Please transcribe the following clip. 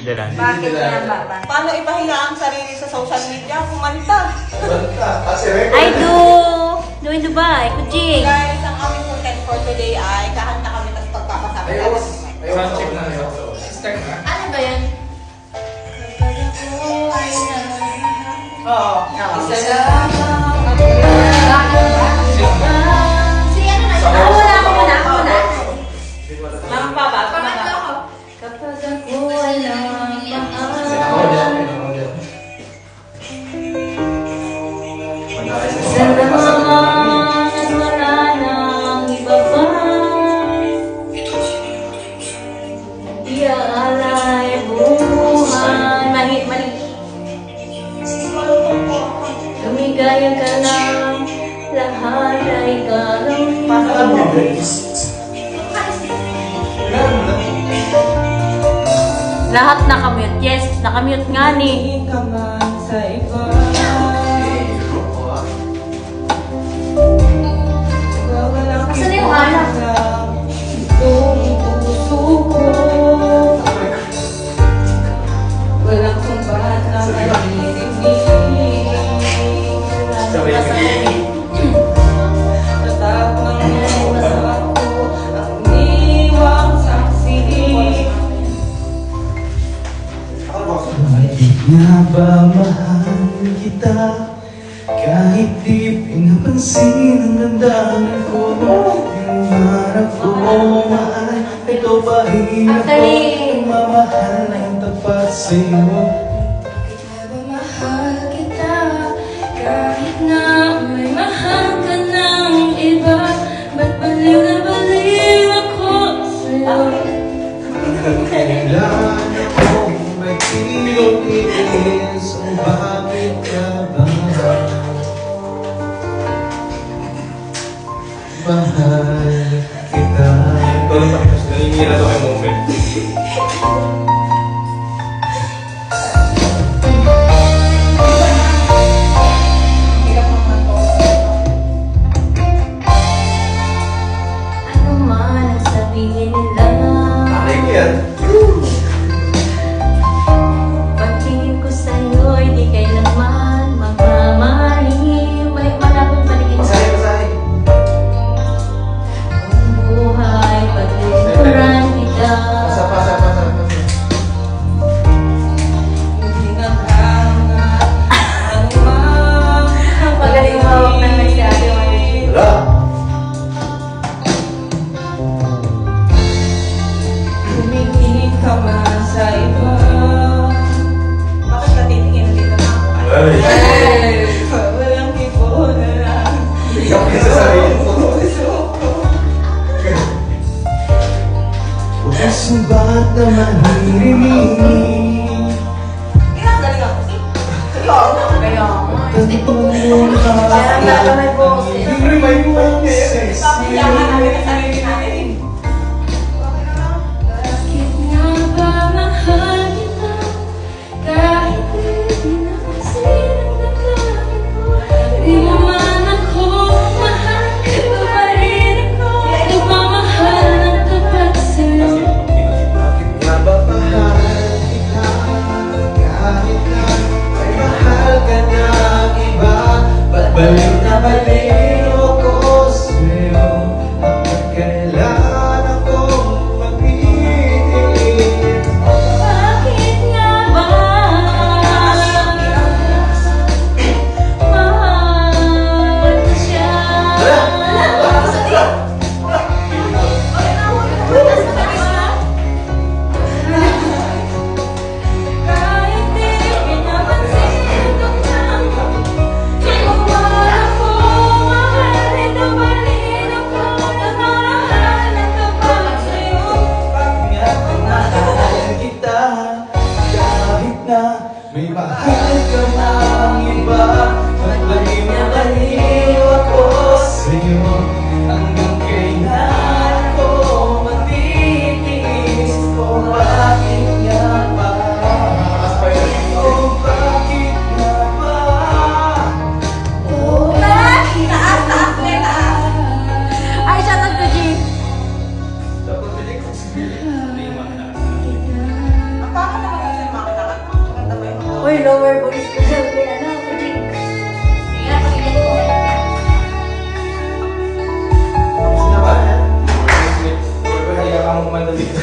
Dalan. Bakit yan ba? Paano ipahiya ang sarili sa social media? Kumanta. I do in Dubai, kuching. Guys, ang aming content for today ay kahanta kami ng pagpapasabi natin. Sound check na yun. Start na. Ano ba yan? Oo. Isa lang. Si ano na? Ako muna. Mga baba. Pangatlo ako. Kapag ako walang salamat at wala nang iba pa. Iaalay buhay. Mali. Lumigaya ka lang, lahat ay kalang lahat nakamute. Yes, nakamute nga ni. Asan na yung anak? Walang sumbat na maririnig. Tatapang na ako ang niwang saksi. Di nga ba mahal kita? Kahit di pinapansin ang damdamin ko. Yung harap ko mahal, ito ba hirap ko? Mamahal ng tapat sa'yo. Kahit ba mahal kita, kahit na may mahal ka ng iba, ba't baliw na baliw ako sa'yo? Kailan akong magtitiis o bakit ka ba? Mahal kita. Nangingira to kay moment. Ano man ang sabihin nila, pagtingin ko sa'yo'y di kailanman magmamahal. May malapit paligid sa buhay, paglilikuran kita. Hindi na hangat ang mga Magaling mawag na nagsabi mo. Tumingin ka man sa iba. Bakit ka titingin dito na ako? Walang kipo na lang. Puso ba't naman hirinig? Ginagaling ako. Kaya Tantungan ka Parang lalo may boses. Hindi may boses. Papahiyangan namin ang sarili natin. bakit nga ba mahal kita? Kahit di napansin ang damdamin ko, di mo man ako mahal, iba pa rin ako. Nagmamahal ng tapat sa'yo. Bakit nga ba mahal kita? Kahit na may mahal ka ng iba, ba't baliw na baliw ako sa'yo? Hanggang kailan ako magtitiis? Bakit nga ba mahal ko siya? Kahit di pinapansin ang damdamin, ikaw ako, mahal, ito pa rin ako, nagmamahal ng tapat sa'yo. Bakit nga ba mahal kita? Kahit na may mahal ka ng iba, ba't baliw na baliw ako sa'yo? Hanggang kailan ako magtitiis? O bakit nga ba? O bakit nga ba? Ay, shout out to G. Ang pangit naman kasi lower voice ko lang. Ano, pati. Kaya, pakinggan mo. Tapos na ba? Pwede ka mo kumanda dito.